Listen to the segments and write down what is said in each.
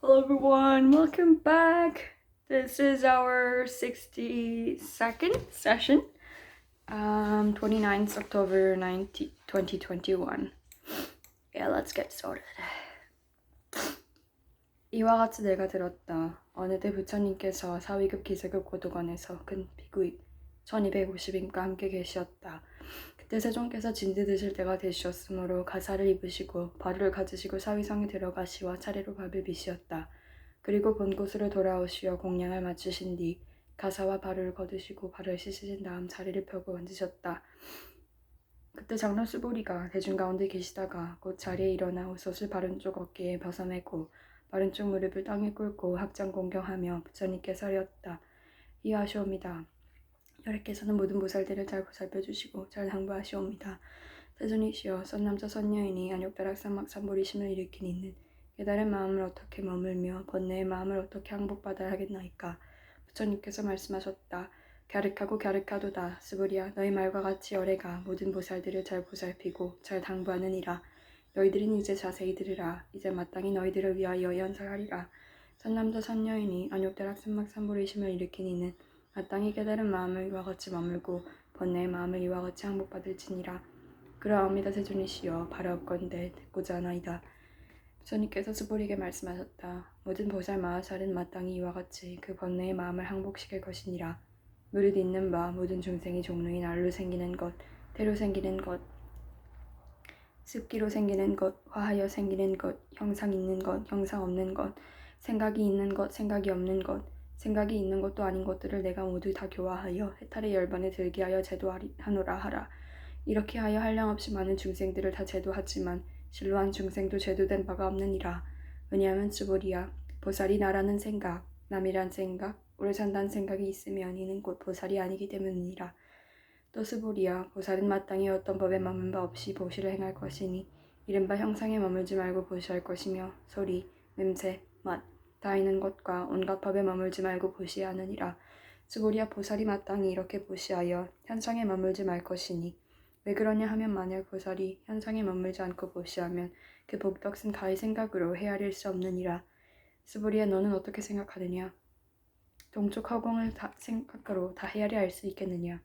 Hello everyone, welcome back. This is our 62nd session, 29th October 2021. Yeah, let's get started. 이와 같이 내가 들었다. 어느 때 부처님께서 사위급 기세급 고도관에서 큰 비구입 1250인과 함께 계시었다. 그때 세종께서 진지 드실 때가 되시었으므로 가사를 입으시고 바루를 가지시고 사위성에 들어가시와 차례로 밥을 비시었다. 그리고 본 곳으로 돌아오시어 공양을 마치신 뒤 가사와 바루를 거두시고 발을 씻으신 다음 자리를 펴고 앉으셨다. 그때 장로 수보리가 대중 가운데 계시다가 곧 자리에 일어나 옷을 바른쪽 어깨에 벗어내고 바른쪽 무릎을 땅에 꿇고 합장 공경하며 부처님께 하였다. 이하시옵니다. 여래께서는 모든 보살들을 잘 보살펴주시고 잘 당부하시옵니다. 세존이시여 선남자 선녀이니 안욕다락삼막삼보리심을 일으킨 이는 깨달은 마음을 어떻게 머물며 번뇌의 마음을 어떻게 항복받아야 하겠나이까. 부처님께서 말씀하셨다. 갸륵하고 갸륵하도다. 스부리야 너희 말과 같이 열애가 모든 보살들을 잘 보살피고 잘 당부하느니라. 너희들은 이제 자세히 들으라. 이제 마땅히 너희들을 위하여 연설하리라. 선남자 선녀이니 안욕다락삼막삼보리심을 일으킨 이는 마땅히 깨달은 마음을 이와 같이 머물고 번뇌의 마음을 이와 같이 항복받을지니라. 그러하옵니다. 세존이시여 바라옵건대 듣고자 하나이다. 부처님께서 수보리에게 말씀하셨다. 모든 보살 마하살은 마땅히 이와 같이 그 번뇌의 마음을 항복시킬 것이니라. 무릇 있는 바 모든 중생이 종류인 알로 생기는 것, 태로 생기는 것, 습기로 생기는 것, 화하여 생기는 것, 형상 있는 것, 형상 없는 것, 생각이 있는 것, 생각이 없는 것, 생각이 있는 것도 아닌 것들을 내가 모두 다 교화하여 해탈의 열반에 들게 하여 제도하노라 하라. 이렇게 하여 한량없이 많은 중생들을 다 제도하지만 실로 한 중생도 제도된 바가 없느니라. 왜냐하면 쯔보리야 보살이 나라는 생각, 남이란 생각, 오래 산다는 생각이 있으면 이는 곧 보살이 아니기 때문이니라. 또 스보리야 보살은 마땅히 어떤 법에 머문 바 없이 보시를 행할 것이니 이른바 형상에 머물지 말고 보시할 것이며 소리, 냄새, 맛, 다이는 것과 온갖 법에 머물지 말고 보시야 하느니라. 스보리야 보살이 마땅히 이렇게 보시하여 현상에 머물지 말 것이니 왜 그러냐 하면 만약 보살이 현상에 머물지 않고 보시하면 그 복덕은 가히 생각으로 헤아릴 수 없느니라. 스보리야 너는 어떻게 생각하느냐? 동쪽 허공을 다 생각으로 다 헤아려 알 수 있겠느냐?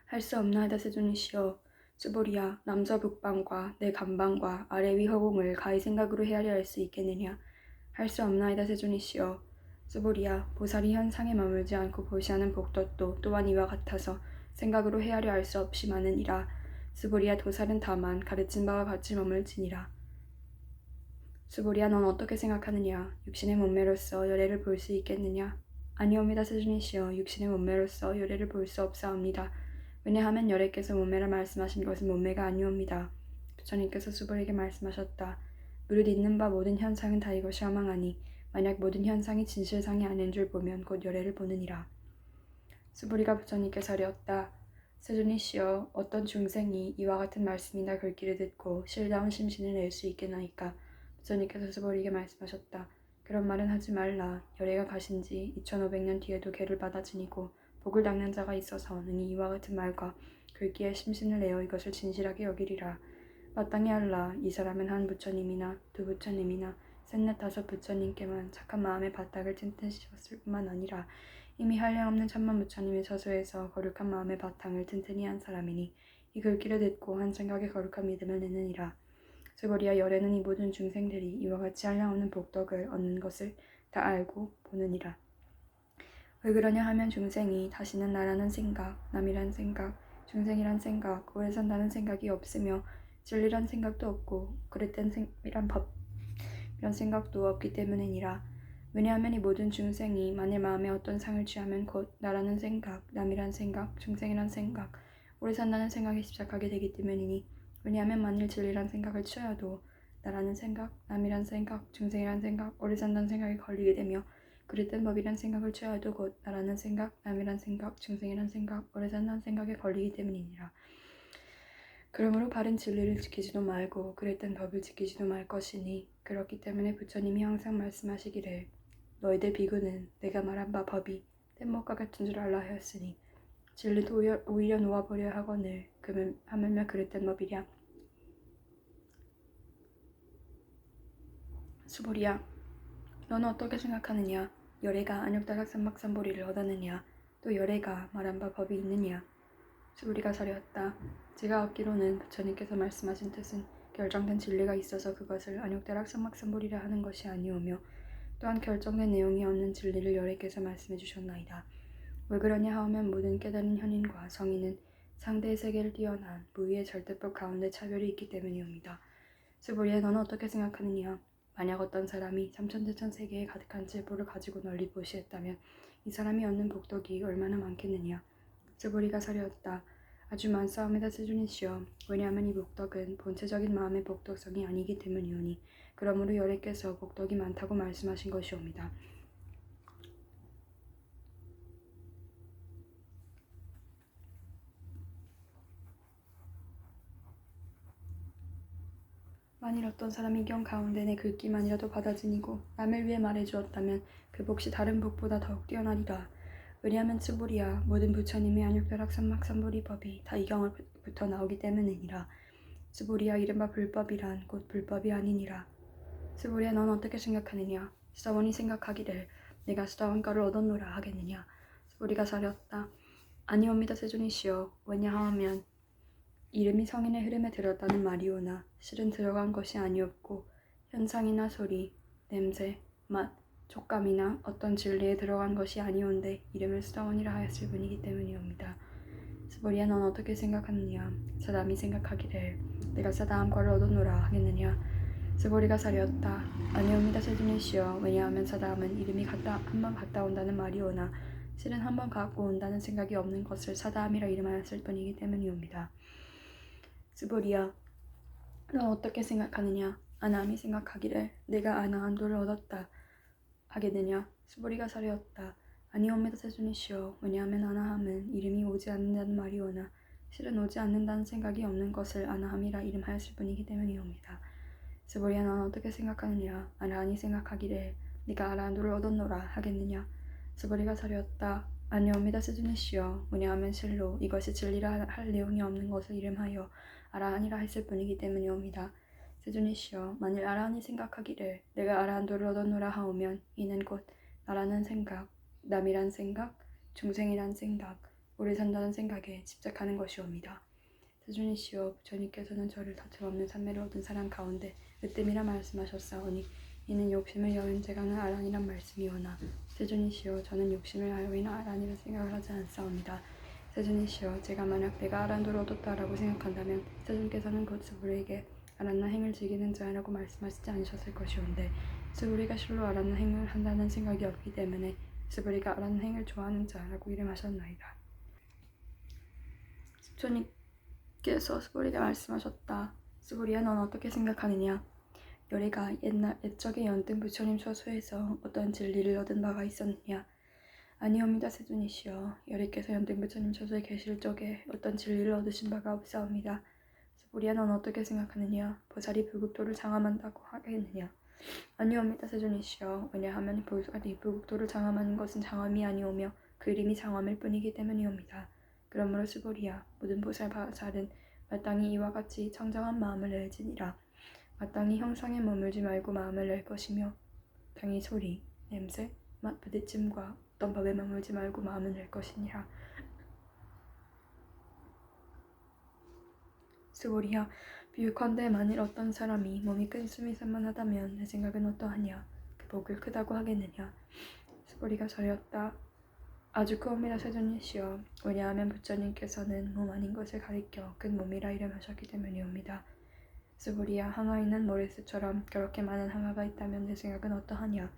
할 수 없나이다 세존이시여. 스보리야 남서 북방과 내 간방과 아래 위 허공을 가히 생각으로 헤아려 알 수 있겠느냐? 할 수 없나이다 세존이시여. 스보리야 보살이 현상에 머물지 않고 보시하는 복덕도 또한 이와 같아서 생각으로 헤아려 알 수 없이 많으니라. 스보리야 도살은 다만 가르친 바와 같이 머물지니라. 스보리야 넌 어떻게 생각하느냐? 육신의 몸매로서 열애를 볼 수 있겠느냐? 아니옵니다 세존이시여. 육신의 몸매로서 열애를 볼 수 없사옵니다. 왜냐하면 열애께서 몸매라 말씀하신 것은 몸매가 아니옵니다. 부처님께서 스보리에게 말씀하셨다. 무릇 있는 바 모든 현상은 다 이것이 허망하니 만약 모든 현상이 진실상이 아닌 줄 보면 곧 열애를 보느니라. 스보리가 부처님께서 하였다. 세존이시여 어떤 중생이 이와 같은 말씀이나 글귀를 듣고 실다운 심신을 낼 수 있겠나이까. 부처님께서 스보리에게 말씀하셨다. 그런 말은 하지 말라. 열애가 가신 지 2500년 뒤에도 개를 받아 지니고 복을 닦는 자가 있어서 능히 이와 같은 말과 글귀에 심신을 내어 이것을 진실하게 여기리라. 마땅히 알라. 이 사람은 한 부처님이나 두 부처님이나 셋넷 다섯 부처님께만 착한 마음의 바닥을 튼튼시켰을 뿐만 아니라 이미 한량없는 천만 부처님의 저수에서 거룩한 마음의 바탕을 튼튼히 한 사람이니 이 글귀를 듣고 한 생각에 거룩한 믿음을 내느니라. 스보리야 열애는 이 모든 중생들이 이와 같이 한량없는 복덕을 얻는 것을 다 알고 보느니라. 왜 그러냐 하면 중생이 다시는 나라는 생각, 남이란 생각, 중생이란 생각, 오래 산다는 생각이 없으며 진리란 생각도 없고 그릇된 생이란 법 이런 생각도 없기 때문이니라. 왜냐하면 이 모든 중생이 만일 마음에 어떤 상을 취하면 곧 나라는 생각, 남이란 생각, 중생이란 생각, 오래 산다는 생각이 집착하게 되기 때문이니 왜냐하면 만일 진리란 생각을 취하여도 나라는 생각, 남이란 생각, 중생이란 생각, 오래 산다는 생각에 걸리게 되며 그릇된 법이란 생각을 취하여도 곧 나라는 생각, 남이란 생각, 중생이란 생각, 오래 산다는 생각에 걸리기 때문이니라. 그러므로 바른 진리를 지키지도 말고 그릇된 법을 지키지도 말 것이니 그렇기 때문에 부처님이 항상 말씀하시기를 너희들 비구는 내가 말한 바 법이 뗏목과 같은 줄 알라 하였으니 진리도 오히려 놓아버려 하거늘 하물며 그릇된 법이랴. 수보리야 너는 어떻게 생각하느냐? 열애가 안욕다락 삼박삼보리를 얻었느냐? 또 열애가 말한 바 법이 있느냐? 스부리가 사려왔다. 제가 얻기로는 부처님께서 말씀하신 뜻은 결정된 진리가 있어서 그것을 안욕다락 삼박삼보리라 하는 것이 아니오며 또한 결정된 내용이 없는 진리를 열애께서 말씀해 주셨나이다. 왜 그러냐 하면 모든 깨달은 현인과 성인은 상대의 세계를 뛰어난 무위의 절대법 가운데 차별이 있기 때문이옵니다. 스부리야, 너는 어떻게 생각하느냐? 만약 어떤 사람이 삼천대천 세계에 가득한 칠보를 가지고 널리 보시했다면 이 사람이 얻는 복덕이 얼마나 많겠느냐? 스부리가 사려왔다. 아주 많사옵니다, 세존이시여. 왜냐하면 이 복덕은 본체적인 마음의 복덕성이 아니기 때문이오니 그러므로 열애께서 복덕이 많다고 말씀하신 것이옵니다. 만일 어떤 사람이 경 가운데 내 글귀만이라도 받아지니고 남을 위해 말해주었다면 그 복이 다른 복보다 더욱 뛰어나리라. 왜냐하면 스부리야, 모든 부처님의 안욕벼락 삼막삼보리 법이 다 이 경으로부터 나오기 때문이니라. 스부리야, 이른바 불법이란 곧 불법이 아니니라. 스부리야, 넌 어떻게 생각하느냐? 수다원이 생각하기를 내가 수다원가를 얻었노라 하겠느냐? 스부리가 사렸다. 아니옵니다, 세존이시여. 왜냐하면 이름이 성인의 흐름에 들었다는 말이오나 실은 들어간 것이 아니었고 현상이나 소리, 냄새, 맛, 촉감이나 어떤 진리에 들어간 것이 아니온데 이름을 수다원이라 하였을 뿐이기 때문이옵니다. 스부리야, 넌 어떻게 생각하느냐? 사담이 생각하기를 내가 사다함과를 얻었노라 하겠느냐? 스부리가 사려었다. 아니옵니다, 세존이시여. 왜냐하면 사다함은 이름이 한번 갔다 온다는 말이오나 실은 한번 갖고 온다는 생각이 없는 것을 사다함이라 이름하였을 뿐이기 때문이옵니다. 스부리야, 넌 어떻게 생각하느냐? 아나함이 생각하기를 내가 아나함도를 얻었다 하겠느냐? 스부리가 사려었다. 아니옵니다, 세존이시여. 왜냐하면 아나함은 이름이 오지 않는다는 말이오나 실은 오지 않는다는 생각이 없는 것을 아나함이라 이름하였을 뿐이기 때문이옵니다. 스부리야, 넌 어떻게 생각하느냐? 아라한이 생각하기를 네가 아라한도를 얻었노라 하겠느냐? 스부리가 사려었다. 아니옵니다, 세존이시여. 왜냐하면 실로 이것이 진리라 할 내용이 없는 것을 이름하여 아라한이라 했을 뿐이기 때문이옵니다. 세존이시여, 만일 아라한이 생각하기를 내가 아라한도를 얻었노라 하오면 이는 곧 나라는 생각, 남이란 생각, 중생이란 생각, 오래 산다는 생각에 집착하는 것이옵니다. 세존이시여, 부처님께서는 저를 다툼없는 삼매를 얻은 사람 가운데 으뜸이라 말씀하셨사오니 이는 욕심을 여인 제가는 아란이란 말씀이오나 세존이시여, 저는 욕심을 하여이나 아란이라 생각을 하지 않사옵니다. 세존이시여, 제가 만약 내가 아란도를 얻었다라고 생각한다면 세존께서는 곧 스부리에게 아란나 행을 즐기는 자라고 말씀하시지 않으셨을 것이온데 스부리가 실로 아란나 행을 한다는 생각이 없기 때문에 스부리가 아란나 행을 좋아하는 자라고 이름하셨나이다. 부처님께서 스부리에게 말씀하셨다. 스부리야, 넌 어떻게 생각하느냐? 열애가 옛적에 연등 부처님 처소에서 어떤 진리를 얻은 바가 있었느냐? 아니옵니다, 세존이시여. 열애께서 연등 부처님 처소에 계실 적에 어떤 진리를 얻으신 바가 없사옵니다. 스부리야, 넌 어떻게 생각하느냐? 보살이 불국토를 장함한다고 하겠느냐? 아니옵니다, 세존이시여. 왜냐하면 보살이 불국토를 장함하는 것은 장엄이 아니오며 그 이름이 장엄일 뿐이기 때문이옵니다. 그러므로 스부리야, 모든 보살은 마땅히 이와 같이 청정한 마음을 낼지니라. 마땅히 형상에 머물지 말고 마음을 낼 것이며 당히 소리, 냄새, 맛, 부딪힘과 어떤 법에 머물지 말고 마음을 낼 것이니라. 스부리야, 비유컨대 만일 어떤 사람이 몸이 큰 숨이 산만하다면 내 생각은 어떠하냐? 그 복을 크다고 하겠느냐? 스부리가 저렸다. 아주 크옵니다, 세존이시여. 왜냐하면 부처님께서는 몸 아닌 것을 가리켜 큰 몸이라 이름하셨기 때문이옵니다. 스부리야, 항아 있는 모래수처럼 그렇게 많은 항아가 있다면 내 생각은 어떠하냐?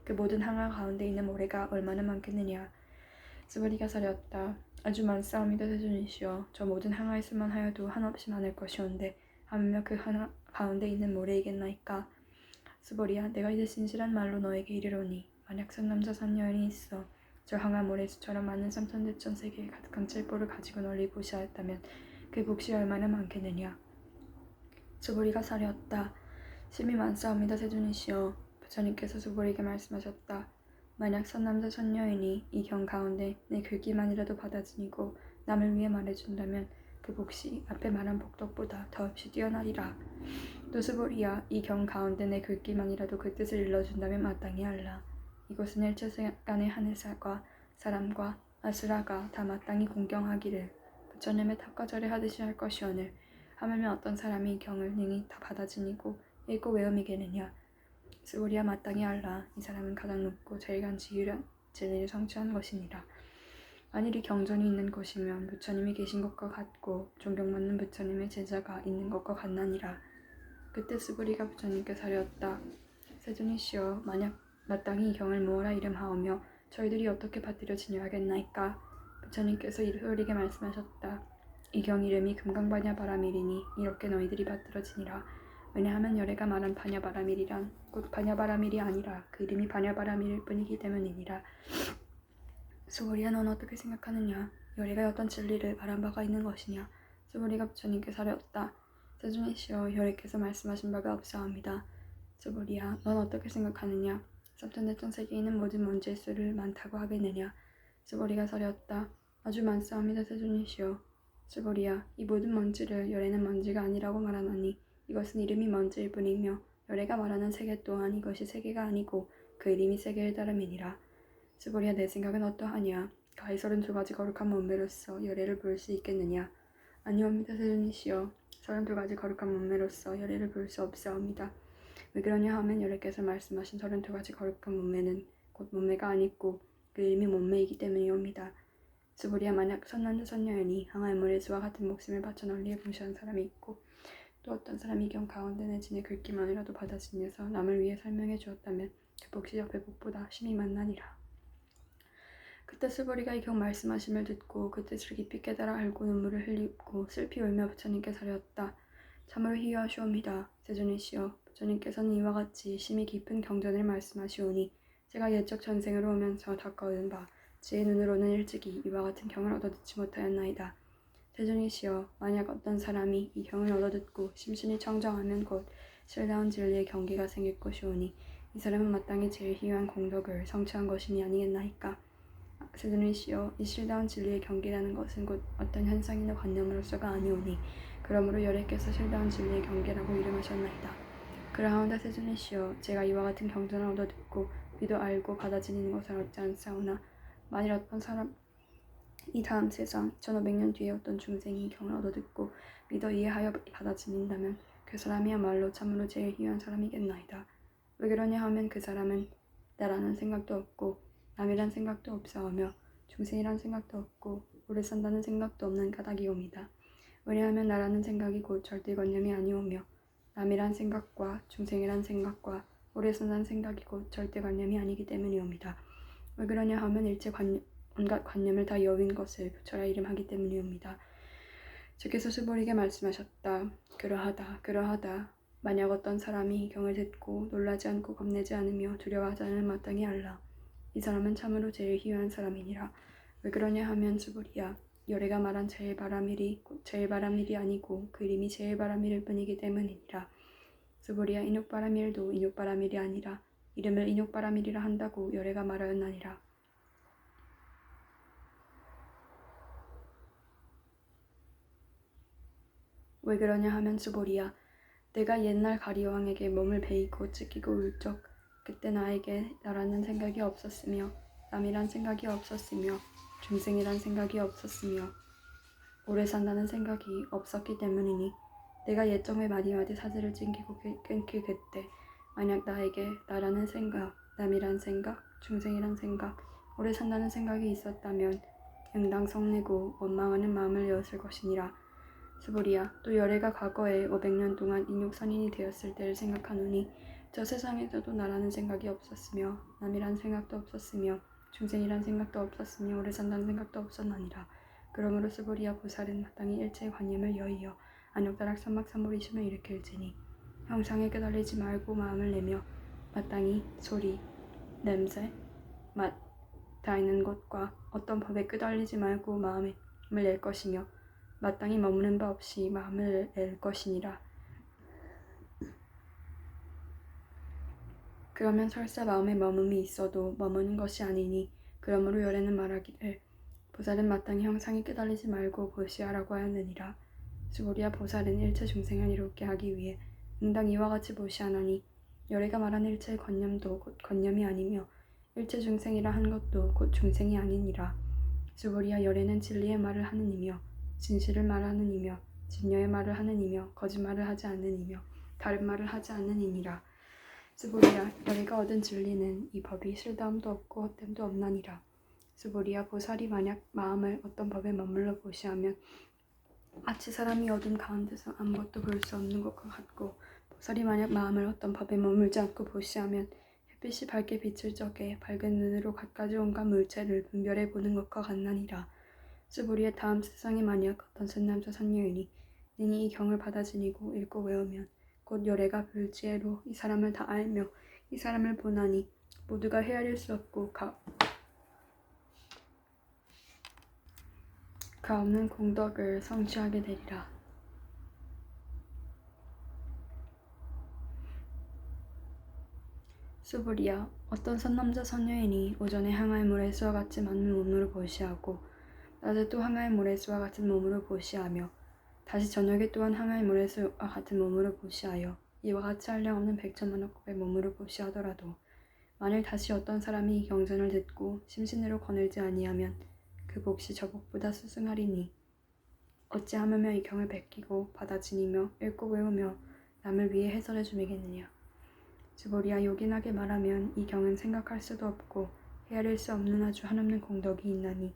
그 모든 항아 가운데 있는 모래가 얼마나 많겠느냐? 스부리가 사렸다. 아주 많사옵니다, 세존이시여. 저 모든 항아에 수만 하여도 한없이 많을 것이온데 하물며 그 항아 가운데 있는 모래이겠나이까? 스부리야, 내가 이제 진실한 말로 너에게 이르노니 만약 선남자 선여인이 있어 저 항아 모래수처럼 많은 삼천대천 세계에 가득한 칠보를 가지고 널리 보시하였다면 그 복이 얼마나 많겠느냐? 스부리가 사려었다. 심히 많사옵니다, 세존이시여. 부처님께서 스부리에게 말씀하셨다. 만약 선남자 선여인이 이 경 가운데 내 글귀만이라도 받아지니고 남을 위해 말해준다면 그 복이 앞에 말한 복덕보다 더없이 뛰어나리라. 또 스보리야, 이 경 가운데 내 글귀만이라도 그 뜻을 일러준다면 마땅히 알라. 이곳은 일체간의 하늘과 사람과 아수라가 다 마땅히 공경하기를 부처님의 탑과 절에하듯이 할 것이오늘 하물며 어떤 사람이 이 경을 능히 다 받아지니고 읽고 외움이겠느냐. 스보리야, 마땅히 알라. 이 사람은 가장 높고 제일 간지유한 진리를 성취한 것이니라. 만일 이 경전이 있는 곳이면 부처님이 계신 것과 같고 존경받는 부처님의 제자가 있는 것과 같나니라. 그때 스보리가 부처님께 아뢰었다. 세존이시여, 만약 마땅히 이 경을 모으라 이름하오며 저희들이 어떻게 받들여 지녀야겠나이까. 부처님께서 이르게 말씀하셨다. 이 경 이름이 금강바냐바라밀이니 이렇게 너희들이 받들어지니라. 왜냐하면 열애가 말한 바냐바라밀이란 곧 바냐바라밀이 아니라 그 이름이 바냐바라밀일 뿐이기 때문이니라. 스보리야, 넌 어떻게 생각하느냐? 열애가 어떤 진리를 말한 바가 있는 것이냐? 스보리가 부처님께 아뢰었다. 세존이시여, 열애께서 말씀하신 바가 없사옵니다. 스보리야, 넌 어떻게 생각하느냐? 삼천대천 세계에 있는 모든 먼지의 수를 많다고 하겠느냐? 스보리가 아뢰었다. 아주 많사옵니다, 세존이시여. 스보리야, 이 모든 먼지를 열애는 먼지가 아니라고 말하나니 이것은 이름이 먼지일 뿐이며 열애가 말하는 세계 또한 이것이 세계가 아니고 그 이름이 세계일 따름이니라. 스보리야, 내 생각은 어떠하냐? 가히 32가지 거룩한 몸매로서 열애를 볼 수 있겠느냐? 아니옵니다, 세존이시여. 32가지 거룩한 몸매로서 열애를 볼 수 없사옵니다. 왜 그러냐 하면 열애께서 말씀하신 32가지 거룩한 몸매는 곧 몸매가 아니고 그 이름이 몸매이기 때문이옵니다. 스보리야, 만약 선남자 선녀연이 항아의 모래수와 같은 목숨을 바쳐 널리에 봉시한 사람이 있고 또 어떤 사람이 이 경 가운데 내진의 글귀만이라도 받아지면서 남을 위해 설명해 주었다면 그 복시 옆의 복보다 심히 만나니라. 그때 스보리가 이 경 말씀하심을 듣고 그 뜻을 깊이 깨달아 알고 눈물을 흘리고 슬피 울며 부처님께 아뢰었다. 참으로 희유하시옵니다. 세존이시여, 부처님께서는 이와 같이 심히 깊은 경전을 말씀하시오니 제가 옛적 전생으로 오면서 닦아오는 바 제 눈으로는 일찍이 이와 같은 경을 얻어듣지 못하였나이다. 세존이시여, 만약 어떤 사람이 이 경을 얻어듣고 심신이 청정하면 곧 실다운 진리의 경계가 생길 것이오니 이 사람은 마땅히 제일 희유한 공덕을 성취한 것이니 아니겠나이까. 세존이시여, 이 실다운 진리의 경계라는 것은 곧 어떤 현상이나 관념으로서가 아니오니 그러므로 열애께서 실다운 진리의 경계라고 이름하셨나이다. 그러하온다 세존이시여, 제가 이와 같은 경전을 얻어듣고 믿어 알고 받아들이는 것은 어찌 않사오나 만일 어떤 사람 이 다음 세상 2500년 뒤에 어떤 중생이 이 경을 얻어듣고 믿어 이해하여 받아들인다면 그 사람이야말로 참으로 제일 희유한 사람이겠나이다. 왜 그러냐 하면 그 사람은 나라는 생각도 없고 남이란 생각도 없사오며 중생이란 생각도 없고 오래 산다는 생각도 없는 까닭이옵니다. 왜냐하면 나라는 생각이 곧 절대관념이 아니오며 남이란 생각과 중생이란 생각과 오래 산다는 생각이 곧 절대관념이 아니기 때문이옵니다. 왜 그러냐 하면 온갖 관념을 다 여윈 것을 부처라 이름하기 때문이옵니다. 주께서 스보리에게 말씀하셨다. 그러하다. 만약 어떤 사람이 이 경을 듣고 놀라지 않고 겁내지 않으며 두려워하지 않으면 마땅히 알라. 이 사람은 참으로 제일 희유한 사람이니라. 왜 그러냐 하면 스보리야, 열애가 말한 제일 바라밀이 곧 제일 바라밀이 아니고 그 이름이 제일 바라밀일 뿐이기 때문이니라. 스보리야, 인욕바라밀도 인욕바라밀이 아니라 이름을 인욕바라밀이라 한다고 열애가 말하였나니라. 왜 그러냐 하면 스보리야, 내가 옛날 가리왕에게 몸을 베이고 찢기고 울 적 그때 나에게 나라는 생각이 없었으며 남이란 생각이 없었으며 중생이란 생각이 없었으며 오래 산다는 생각이 없었기 때문이니 내가 옛적에 마디마디 사지를 찡기고 끊길 그때 만약 나에게 나라는 생각, 남이란 생각, 중생이란 생각, 오래 산다는 생각이 있었다면 응당 성내고 원망하는 마음을 내었을 것이니라. 스보리야, 또 열애가 과거에 500년 동안 인욕선인이 되었을 때를 생각하노니 저 세상에서도 나라는 생각이 없었으며 남이란 생각도 없었으며 중생이란 생각도 없었으며 오래 산다는 생각도 없었나니라. 그러므로 스보리야, 보살은 마땅히 일체의 관념을 여의어 안욕다락 삼막삼보리심을 일으킬지니 형상에 끄달리지 말고 마음을 내며 마땅히 소리, 냄새, 맛, 닿는 곳과 어떤 법에 끄달리지 말고 마음을 낼 것이며 마땅히 머무는 바 없이 마음을 낼 것이니라. 그러면 설사 마음에 머금이 있어도 머무는 것이 아니니 그러므로 열애는 말하기를 보살은 마땅히 형상에 끄달리지 말고 보시하라고 하느니라. 스보리야, 보살은 일체 중생을 이롭게 하기 위해 응당 이와 같이 보시하나니 열애가 말한 일체의 권념도 곧 권념이 아니며 일체 중생이라 한 것도 곧 중생이 아니니라. 스보리아 열애는 진리의 말을 하는 이며 진실을 말하는 이며 진여의 말을 하는 이며 거짓말을 하지 않는 이며 다른 말을 하지 않는 이니라. 스보리아 열애가 얻은 진리는 이 법이 실다함도 없고 헛됨도 없나니라. 스보리아 보살이 만약 마음을 어떤 법에 머물러 보시하면 마치 사람이 어둠 가운데서 아무것도 볼 수 없는 것과 같고, 보살이 만약 마음을 어떤 법에 머물지 않고 보시하면 햇빛이 밝게 비칠 적에 밝은 눈으로 갖가지 온갖 물체를 분별해 보는 것과 같나니라. 스보리의 다음 세상에 만약 어떤 선남자 선녀이니 능히 이 경을 받아 지니고 읽고 외우면 곧 열애가 불지혜로 이 사람을 다 알며 이 사람을 보나니 모두가 헤아릴 수 없고 가 없는 공덕을 성취하게 되리라. 스보리아 어떤 선남자 선녀이니 오전에 항아의 모래수와 같이 많은 몸으로 보시하고 낮에 또 항아의 모래수와 같은 몸으로 보시하며 다시 저녁에 또한 항아의 모래수와 같은 몸으로 보시하여 이와 같이 한량없는 백천만억급의 몸으로 보시하더라도 만일 다시 어떤 사람이 이 경전을 듣고 심신으로 거늘지 아니하면 그 몫이 저 몫보다 스승하리니 어찌하며 이 경을 베끼고 받아 지니며 읽고 외우며 남을 위해 해설해 주미겠느냐. 스보리아 요긴하게 말하면 이 경은 생각할 수도 없고 헤아릴 수 없는 아주 한없는 공덕이 있나니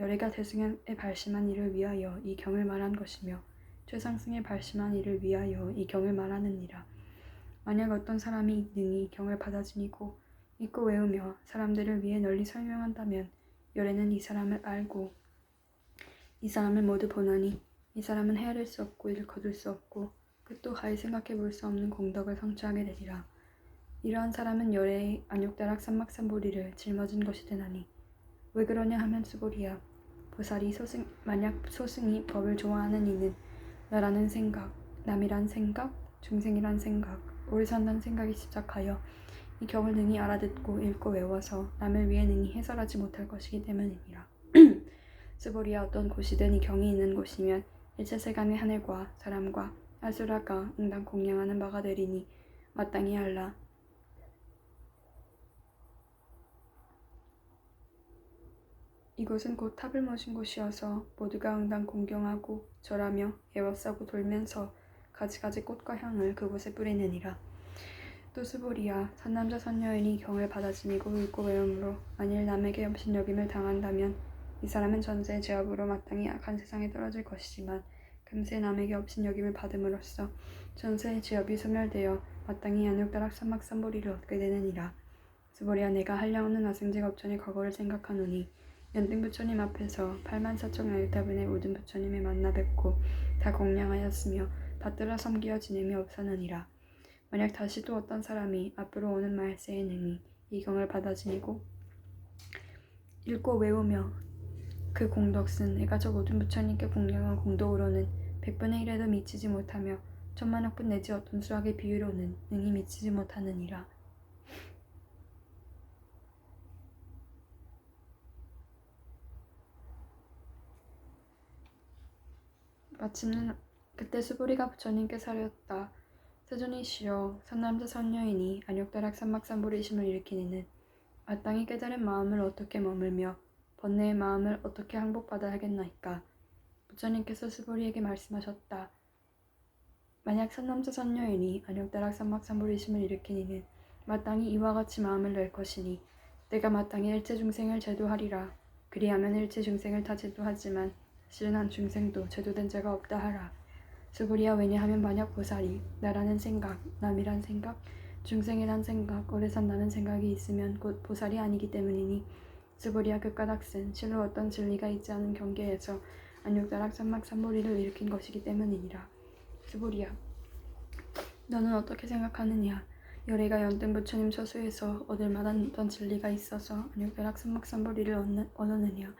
열애가 대승에 발심한 이를 위하여 이 경을 말한 것이며 최상승에 발심한 이를 위하여 이 경을 말하느니라. 만약 어떤 사람이 능히 이 경을 받아 지니고 읽고 외우며 사람들을 위해 널리 설명한다면 열애는 이 사람을 알고 이 사람을 모두 보나니 이 사람은 헤아릴 수 없고 일거둘 수 없고 끝도 가히 생각해 볼 수 없는 공덕을 성취하게 되리라. 이러한 사람은 열애의 안욕다락 삼막삼보리를 짊어진 것이 되나니 왜 그러냐 하면 스보리아 보살이 만약 소승이 법을 좋아하는 이는 나라는 생각, 남이란 생각, 중생이란 생각, 오래 산다는 생각이 집착하여 이 경을 능히 알아듣고 읽고 외워서 남을 위해 능히 해설하지 못할 것이기 때문이니라. 스보리아 어떤 곳이든 이 경이 있는 곳이면 일체 세간의 하늘과 사람과 아수라가 응당 공양하는 바가 되리니 마땅히 알라. 이곳은 곧 탑을 모신 곳이어서 모두가 응당 공경하고 절하며 애워싸고 돌면서 가지가지 꽃과 향을 그곳에 뿌리느니라. 또 스보리아 선남자 선녀인이 경을 받아 지니고 읽고 외움으로 만일 남에게 업신여김을 당한다면 이 사람은 전세의 제업으로 마땅히 악한 세상에 떨어질 것이지만 금세 남에게 업신여김을 받음으로써 전세의 제업이 소멸되어 마땅히 안욕다락 삼막삼보리를 얻게 되느니라. 스보리아 내가 한량없는 아승직 업전의 과거를 생각하노니 연등 부처님 앞에서 84,000야유타분의 모든 부처님을 만나 뵙고 다 공양하였으며 받들어 섬기어 지냄이 없사느니라. 만약 다시 또 어떤 사람이 앞으로 오는 말세에 능히 이 경을 받아 지니고 읽고 외우며 그 공덕은 내가 저 모든 부처님께 공양한 공덕으로는 100분의 1에도 미치지 못하며 천만억분 내지 어떤 수학의 비유로는 능히 미치지 못하느니라. 마침내 그때 스보리가 부처님께 사렸다. 세존이시여 선남자 선녀이니 안욕다락 삼막삼보리심을 일으키니는 마땅히 깨달은 마음을 어떻게 머물며 번뇌의 마음을 어떻게 항복받아야 하겠나이까. 부처님께서 스보리에게 말씀하셨다. 만약 선남자 선녀이니 안욕다락 삼막삼보리심을 일으키니는 마땅히 이와 같이 마음을 낼 것이니 내가 마땅히 일체 중생을 제도하리라. 그리하면 일체 중생을 다 제도하지만 실은 한 중생도 제도된 죄가 없다 하라. 스보리아 왜냐하면 만약 보살이 나라는 생각, 남이란 생각, 중생이란 생각, 오래 산다는 생각이 있으면 곧 보살이 아니기 때문이니 스보리아 그 까닭은 실로 어떤 진리가 있지 않은 경계에서 안욕다락 삼막삼보리를 일으킨 것이기 때문이니라. 스보리아 너는 어떻게 생각하느냐. 열애가 연등 부처님 처소에서 얻을 만한 어떤 진리가 있어서 안욕다락 삼막삼보리를 얻느냐.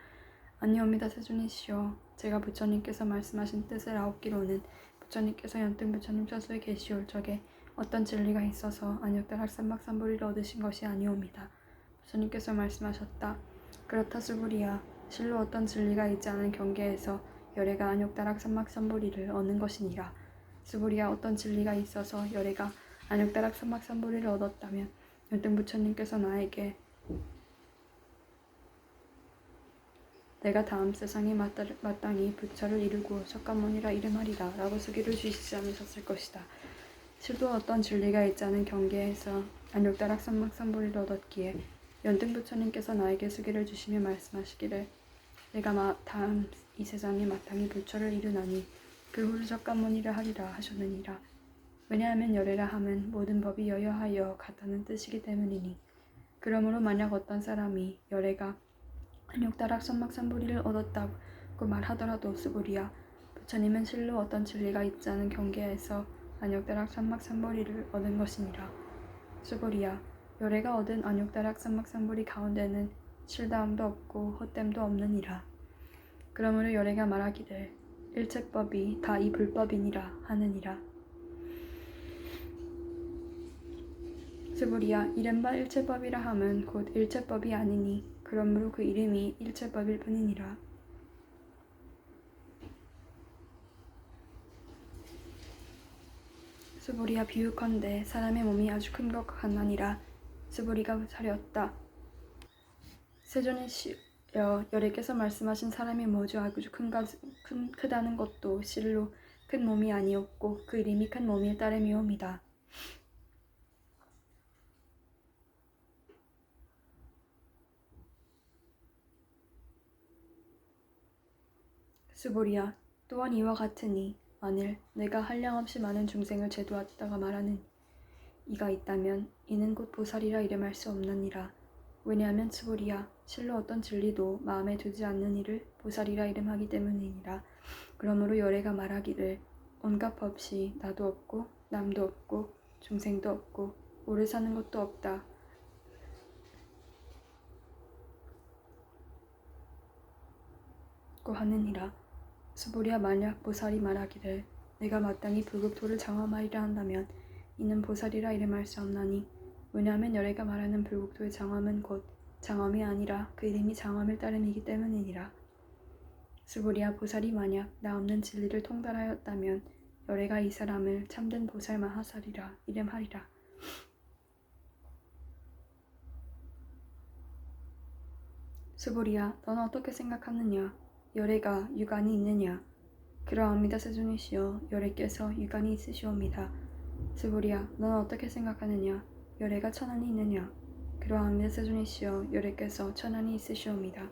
아니옵니다. 세존이시여 제가 부처님께서 말씀하신 뜻을 아옵기로는 부처님께서 연등 부처님 처소에 계시올 적에 어떤 진리가 있어서 안욕다락 삼막삼보리를 얻으신 것이 아니옵니다. 부처님께서 말씀하셨다. 그렇다 스보리아 실로 어떤 진리가 있지 않은 경계에서 열애가 안욕다락 삼막삼보리를 얻는 것이니라. 스보리아 어떤 진리가 있어서 열애가 안욕다락 삼막삼보리를 얻었다면 연등 부처님께서 나에게 내가 다음 세상에 마땅히 부처를 이루고 석가모니라 이름하리라 라고 수기를 주시지 않으셨을 것이다. 실도 어떤 진리가 있자는 경계에서 안욕다락 삼막삼보리를 얻었기에 연등 부처님께서 나에게 수기를 주시며 말씀하시기를 내가 다음 이 세상에 마땅히 부처를 이루나니 그 후를 석가모니를 하리라 하셨느니라. 왜냐하면 열애라 함은 모든 법이 여여하여 같다는 뜻이기 때문이니 그러므로 만약 어떤 사람이 열애가 안욕다락 삼막삼보리를 얻었다고 말하더라도 스보리야 부처님은 실로 어떤 진리가 있자는 경계에서 안욕다락 삼막삼보리를 얻은 것이니라. 스보리야 열애가 얻은 안욕다락 삼막삼보리 가운데는 실다함도 없고 헛됨도 없느니라. 그러므로 열애가 말하기를 일체법이 다 이 불법이니라 하느니라. 스보리야 이른바 일체법이라 함은 곧 일체법이 아니니 그러므로 그 이름이 일체법일 뿐이니라. 스보리야 비유컨대 사람의 몸이 아주 큰 것 같나니라. 스보리가 사렸다. 세존이시여 열애께서 말씀하신 사람의 모주 아주 크다는 것도 실로 큰 몸이 아니었고 그 이름이 큰 몸일 따름이옵니다. 스보리야 또한 이와 같으니 만일 내가 한량없이 많은 중생을 제도하다가 말하는 이가 있다면 이는 곧 보살이라 이름할 수 없느니라. 왜냐하면 스보리야 실로 어떤 진리도 마음에 두지 않는 이를 보살이라 이름하기 때문이니라. 그러므로 열애가 말하기를 온갖 법시 나도 없고 남도 없고 중생도 없고 오래 사는 것도 없다 고 하느니라. 스보리야 만약 보살이 말하기를 내가 마땅히 불국토를 장엄하리라 한다면 이는 보살이라 이름할 수 없나니 왜냐하면 열애가 말하는 불국토의 장엄은 곧 장엄이 아니라 그 이름이 장엄일 따름이기 때문이니라. 스보리야 보살이 만약 나 없는 진리를 통달하였다면 열애가 이 사람을 참된 보살 마하살이라 이름하리라. 스보리야 너는 어떻게 생각하느냐. 열애가 유관이 있느냐. 그러합니다 세존이시여 열애께서 유관이 있으시옵니다. 스보리야 너는 어떻게 생각하느냐. 열애가 천한이 있느냐. 그러합니다 세존이시여 열애께서 천한이 있으시옵니다.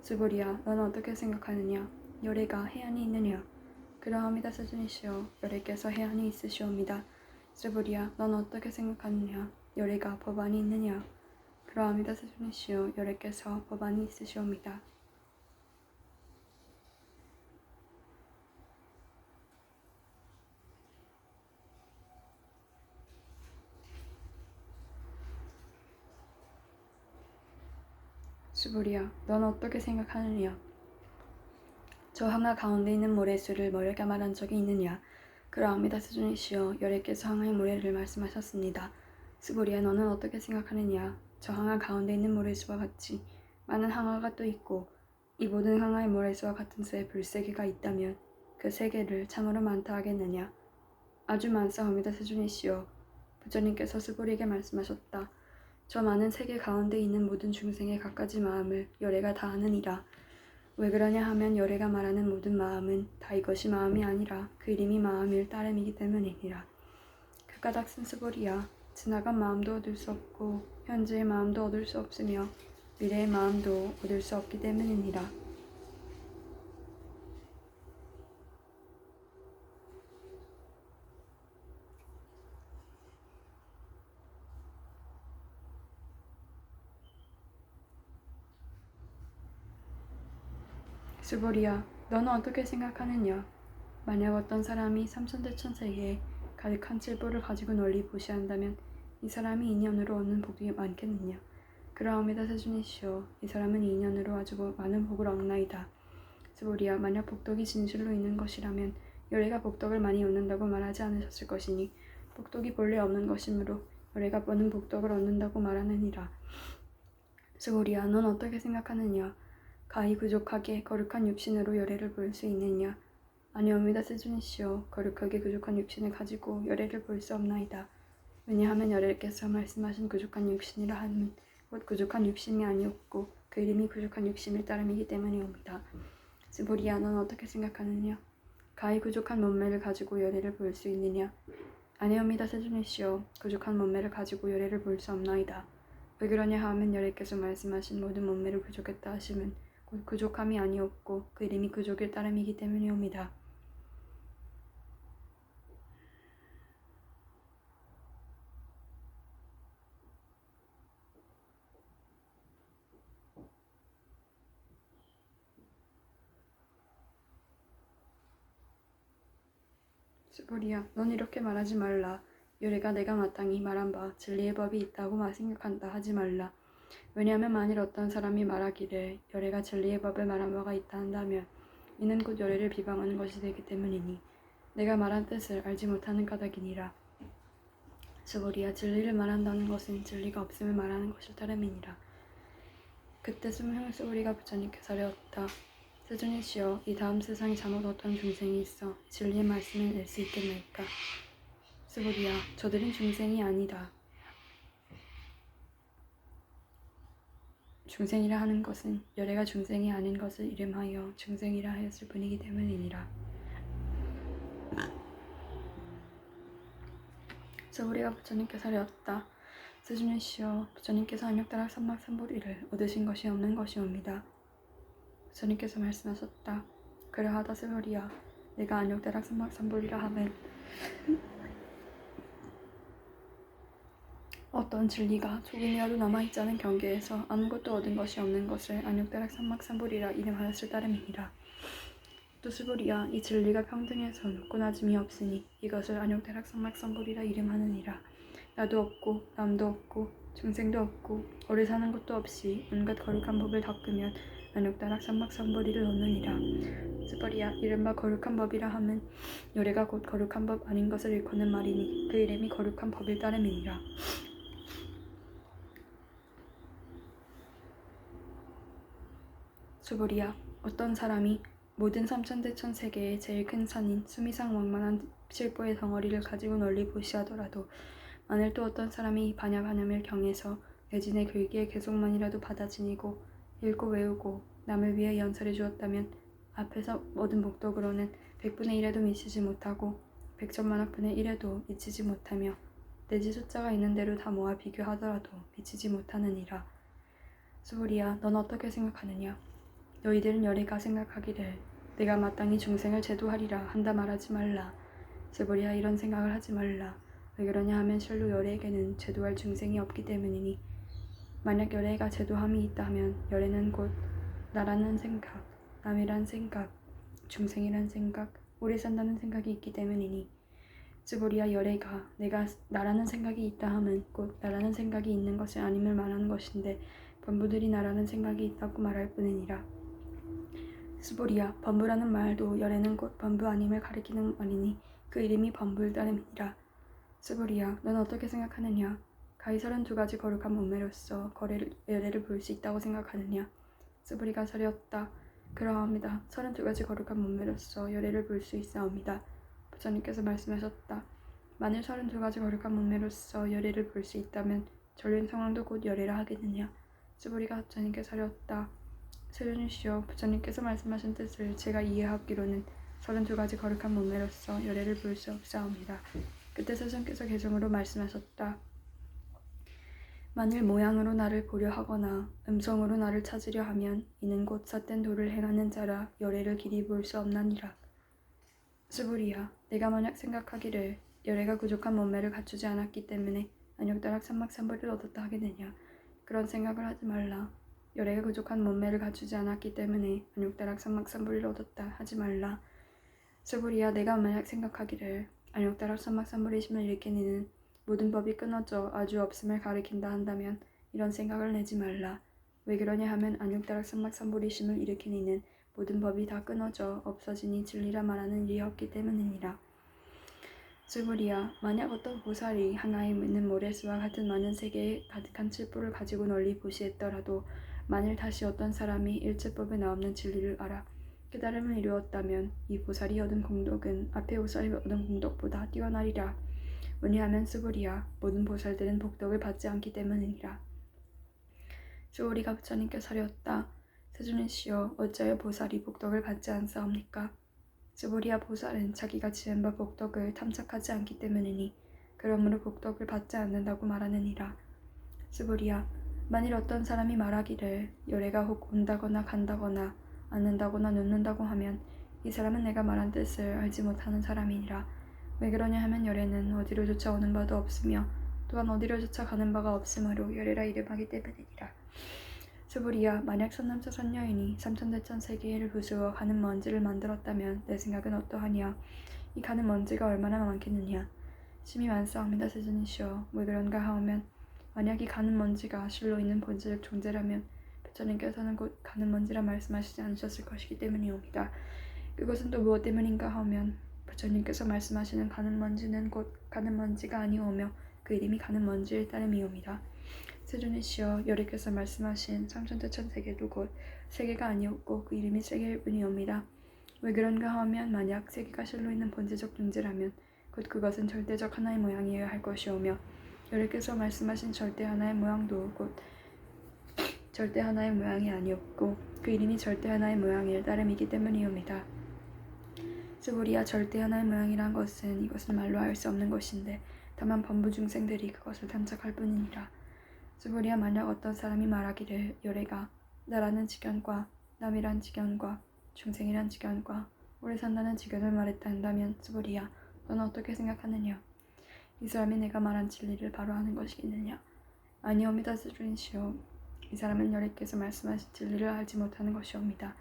스보리야 너는 어떻게 생각하느냐. 열애가 해안이 있느냐. 그러합니다 세존이시여 열애께서 해안이 있으시옵니다. 스보리야 너는 어떻게 생각하느냐. 열애가 법안이 있느냐. 그러합니다 세존이시여 열애께서 법안이 있으시옵니다. 스보리야 넌 어떻게 생각하느냐. 저 항아 가운데 있는 모래수를 열애가 말한 적이 있느냐. 그러합니다 세존이시여 열애께서 항아의 모래를 말씀하셨습니다. 스보리야 너는 어떻게 생각하느냐. 저 항아 가운데 있는 모래수와 같이 많은 항아가 또 있고 이 모든 항아의 모래수와 같은 수의 불세계가 있다면 그 세계를 참으로 많다 하겠느냐. 아주 많사옵니다 세존이시여. 부처님께서 스보리에게 말씀하셨다. 저 많은 세계 가운데 있는 모든 중생의 갖가지 마음을 열애가 다 아느니라. 왜 그러냐 하면 열애가 말하는 모든 마음은 다 이것이 마음이 아니라 그 이름이 마음일 따름이기 때문이니라. 그 까닭은 스보리야 지나간 마음도 얻을 수 없고 현재의 마음도 얻을 수 없으며 미래의 마음도 얻을 수 없기 때문이니라. 스보리야 너는 어떻게 생각하느냐. 만약 어떤 사람이 삼천대천세계에 가득한 칠보를 가지고 널리 보시한다면 이 사람이 인연으로 얻는 복이 많겠느냐. 그러합니다 세존이시여 이 사람은 인연으로 아주 많은 복을 얻나이다. 스보리야 만약 복덕이 진실로 있는 것이라면 열애가 복덕을 많이 얻는다고 말하지 않으셨을 것이니 복덕이 본래 없는 것이므로 열애가 많은 복덕을 얻는다고 말하느니라. 스보리야 넌 어떻게 생각하느냐. 가히 부족하게 거룩한 육신으로 열애를 볼 수 있느냐. 아니옵니다. 세존이시여 거룩하게 부족한 육신을 가지고 열애를 볼 수 없나이다. 왜냐하면 열애께서 말씀하신 부족한 육신이라 함은 곧 부족한 육심이 아니었고 그 이름이 부족한 육심일 따름이기 때문이옵니다. 스보리야 넌 어떻게 생각하느냐? 가히 부족한 몸매를 가지고 열애를 볼 수 있느냐? 아니옵니다. 세존이시여 부족한 몸매를 가지고 열애를 볼 수 없나이다. 왜 그러냐 하면 열애께서 말씀하신 모든 몸매를 부족했다 하심은 곧 부족함이 아니었고 그 이름이 부족일 따름이기 때문이옵니다. 스보리야 넌 이렇게 말하지 말라. 열애가 내가 마땅히 말한 바 진리의 법이 있다고 생각한다 하지 말라. 왜냐하면 만일 어떤 사람이 말하기를 열애가 진리의 법을 말한 바가 있다 한다면 이는 곧 열애를 비방하는 것이 되기 때문이니 내가 말한 뜻을 알지 못하는 까닭이니라. 스보리야 진리를 말한다는 것은 진리가 없음을 말하는 것일 따름이니라. 그때 스무형 스보리가 부처님께 사려었다. 세존이시여 이 다음 세상에 잘못 어떤 중생이 있어 진리의 말씀을 낼 수 있겠나이까? 스보리야 저들은 중생이 아니다. 중생이라 하는 것은 열애가 중생이 아닌 것을 이름하여 중생이라 하였을 뿐이기 때문이니라. 스보리가 부처님께 사려었다. 세존이시여 부처님께서 안욕다락 삼막삼보리를 얻으신 것이 없는 것이옵니다. 부처님께서 말씀하셨다. 그러하다 스보리야 내가 안욕다락 삼막삼보리라 하면 어떤 진리가 조금이라도 남아있지 않은 경계에서 아무것도 얻은 것이 없는 것을 안욕다락 삼막삼보리라 이름하였을 따름이니라. 또 스보리야 이 진리가 평등해서 높고 낮음이 없으니 이것을 안욕다락 삼막삼보리라 이름하느니라. 나도 없고 남도 없고 중생도 없고 오래 사는 것도 없이 온갖 거룩한 법을 닦으면 안욕다락 삼막삼보리를 얻느니라. 스보리야 이른바 거룩한 법이라 함은 열애가 곧 거룩한 법 아닌 것을 일컫는 말이니 그 이름이 거룩한 법일 따름이니라. 스보리야 어떤 사람이 모든 삼천대천 세계의 제일 큰 산인 수미상 왕만한 실보의 덩어리를 가지고 널리 보시하더라도 만일 또 어떤 사람이 반야반야밀 경에서 내지 내 글기에 계속만이라도 받아 지니고 읽고 외우고 남을 위해 연설해 주었다면 앞에서 얻은 복덕으로는 100분의 1에도 미치지 못하고 100천만억분의 1에도 미치지 못하며 내지 숫자가 있는 대로 다 모아 비교하더라도 미치지 못하느니라. 스보리야 넌 어떻게 생각하느냐? 너희들은 열애가 생각하기를 내가 마땅히 중생을 제도하리라 한다 말하지 말라. 스보리야 이런 생각을 하지 말라. 왜 그러냐 하면 실로 열애에게는 제도할 중생이 없기 때문이니 만약 열애가 제도함이 있다면 열애는 곧 나라는 생각, 남이란 생각, 중생이란 생각, 오래 산다는 생각이 있기 때문이니 스보리야 열애가 내가 나라는 생각이 있다 함은 곧 나라는 생각이 있는 것이 아님을 말하는 것인데 범부들이 나라는 생각이 있다고 말할 뿐이니라. 스보리야 범부라는 말도 열애는 곧 범부 아님을 가리키는 말이니 그 이름이 범부일 따름이니라. 스보리야 넌 어떻게 생각하느냐? 가히 32가지 거룩한 몸매로서 열애를 볼 수 있다고 생각하느냐? 스보리가 사려었다. 그러합니다. 32가지 거룩한 몸매로서 열애를 볼 수 있사옵니다. 부처님께서 말씀하셨다. 만일 32가지 거룩한 몸매로서 열애를 볼 수 있다면 전륜 상황도 곧 열애라 하겠느냐? 스보리가 부처님께 사려었다. 세존이시여 부처님께서 말씀하신 뜻을 제가 이해하기로는 32가지 거룩한 몸매로서 열애를 볼 수 없사옵니다. 그때 세존께서 개종으로 말씀하셨다. 만일 모양으로 나를 보려 하거나 음성으로 나를 찾으려 하면 이는 곧 삿된 도를 행하는 자라 열애를 길이 볼 수 없나니라. 스보리야 내가 만약 생각하기를 열애가 부족한 몸매를 갖추지 않았기 때문에 안욕다락 삼막삼보리를 얻었다 하겠느냐? 그런 생각을 하지 말라. 열애가 부족한 몸매를 갖추지 않았기 때문에 안욕다락 삼막삼보리를 얻었다 하지 말라. 스보리야 내가 만약 생각하기를 안욕다락 삼막삼보리심을 일으키는 모든 법이 끊어져 아주 없음을 가리킨다 한다면 이런 생각을 내지 말라. 왜 그러냐 하면 안욕다락 삼막삼보리심을 일으키는 모든 법이 다 끊어져 없어지니 진리라 말하는 일이 없기 때문이니라. 스보리야 만약 어떤 보살이 하나에 있는 모래수와 같은 많은 세계에 가득한 칠보를 가지고 널리 보시했더라도 만일 다시 어떤 사람이 일체법에 나없는 진리를 알아 깨달음을 이루었다면 이 보살이 얻은 공덕은 앞에 보살이 얻은 공덕보다 뛰어나리라. 왜냐하면 스불이야 모든 보살들은 복덕을 받지 않기 때문이니라. 스불이가 부처님께 사려었다. 세존이시여 어찌하여 보살이 복덕을 받지 않사옵니까? 스불이야 보살은 자기가 지은 바 복덕을 탐착하지 않기 때문이니 그러므로 복덕을 받지 않는다고 말하느니라. 스불이야 만일 어떤 사람이 말하기를 열애가 혹 온다거나 간다거나 앉는다거나 눕는다고 하면 이 사람은 내가 말한 뜻을 알지 못하는 사람이니라. 왜 그러냐 하면 열애는 어디로조차 오는 바도 없으며 또한 어디로조차 가는 바가 없으므로 열애라 이름하기 때문이니라. 스불이야 만약 선남자 선녀인이 삼천대천 세계를 부수어 가는 먼지를 만들었다면 내 생각은 어떠하냐. 이 가는 먼지가 얼마나 많겠느냐. 심히 많사옵니다. 세존이시여 왜 그런가 하오면 만약 이 가는 먼지가 실로 있는 본질적 존재라면 부처님께서는 곧 가는 먼지라 말씀하시지 않으셨을 것이기 때문이옵니다. 그것은 또 무엇 때문인가 하면 부처님께서 말씀하시는 가는 먼지는 곧 가는 먼지가 아니오며 그 이름이 가는 먼지일 따름이옵니다. 세존이시여 여리께서 말씀하신 삼천대천 세계도 곧 세계가 아니었고 그 이름이 세계일 뿐이옵니다. 왜 그런가 하면 만약 세계가 실로 있는 본질적 존재라면 곧 그것은 절대적 하나의 모양이어야 할 것이오며 여리께서 말씀하신 절대 하나의 모양도 곧 절대 하나의 모양이 아니었고 그 이름이 절대 하나의 모양일 따름이기 때문이옵니다. 스불이야 절대 하나의 모양이란 것은 이것을 말로 알 수 없는 것인데 다만 범부 중생들이 그것을 탐착할 뿐이니라. 스불이야 만약 어떤 사람이 말하기를 열애가 나라는 지견과 남이란 지견과 중생이란 지견과 오래 산다는 지견을 말했다 한다면 스불이야 너는 어떻게 생각하느냐. 이 사람이 내가 말한 진리를 바로 아는 것이겠느냐. 아니옵니다. 세존이시여 이 사람은 열애께서 말씀하신 진리를 알지 못하는 것이옵니다.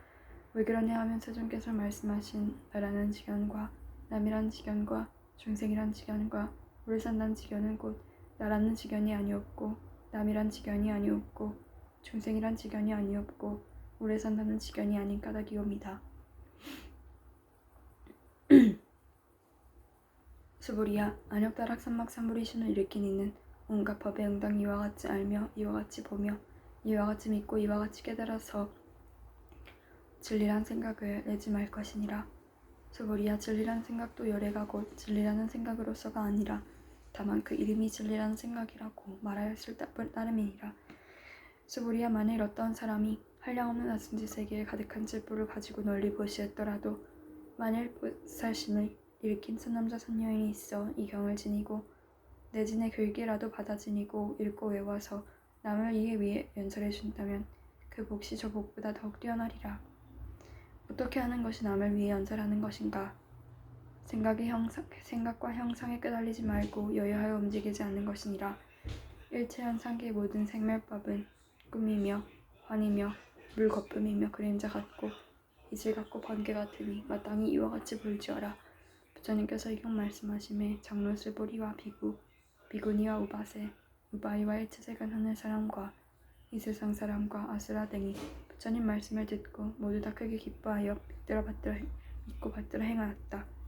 왜 그러냐 하면 세존께서 말씀하신 나라는 지견과 남이란 지견과 중생이란 지견과 오래 산다는 지견은 곧 나라는 지견이 아니었고 남이란 지견이 아니었고 중생이란 지견이 아니었고 오래 산다는 지견이 아닌 까닭이옵니다. 스불이야 안역다락 삼막삼불이신을 일으킨 이는 온갖 법의 응당 이와 같이 알며 이와 같이 보며 이와 같이 믿고 이와 같이 깨달아서 진리란 생각을 내지 말 것이니라. 스불이야 진리란 생각도 열애가 곧 진리라는 생각으로서가 아니라 다만 그 이름이 진리라는 생각이라고 말하였을 따름이니라. 스불이야 만일 어떤 사람이 한량없는 아승지 세계에 가득한 칠부를 가지고 널리 보시했더라도 만일 보살심을 일으킨 선남자 선녀인이 있어 이 경을 지니고 내진의 글귀라도 받아 지니고 읽고 외워서 남을 이해 위해 연설해 준다면 그 복시 저 복보다 더욱 뛰어나리라. 어떻게 하는 것이 남을 위해 연설하는 것인가. 생각과 형상에 끄달리지 말고 여유하여 움직이지 않는 것이니라. 일체현상계의 모든 생멸법은 꿈이며 환이며 물거품이며 그림자 같고 이슬 같고 번개 같으니 마땅히 이와 같이 볼지어라. 부처님께서 이경 말씀하심에 장로 스불이와 비구니와 우바세, 우바이와 일체세간 하늘 사람과 이 세상 사람과 아수라 등이 부처님 말씀을 듣고 모두 다 크게 기뻐하여 믿고 받들어 행하였다.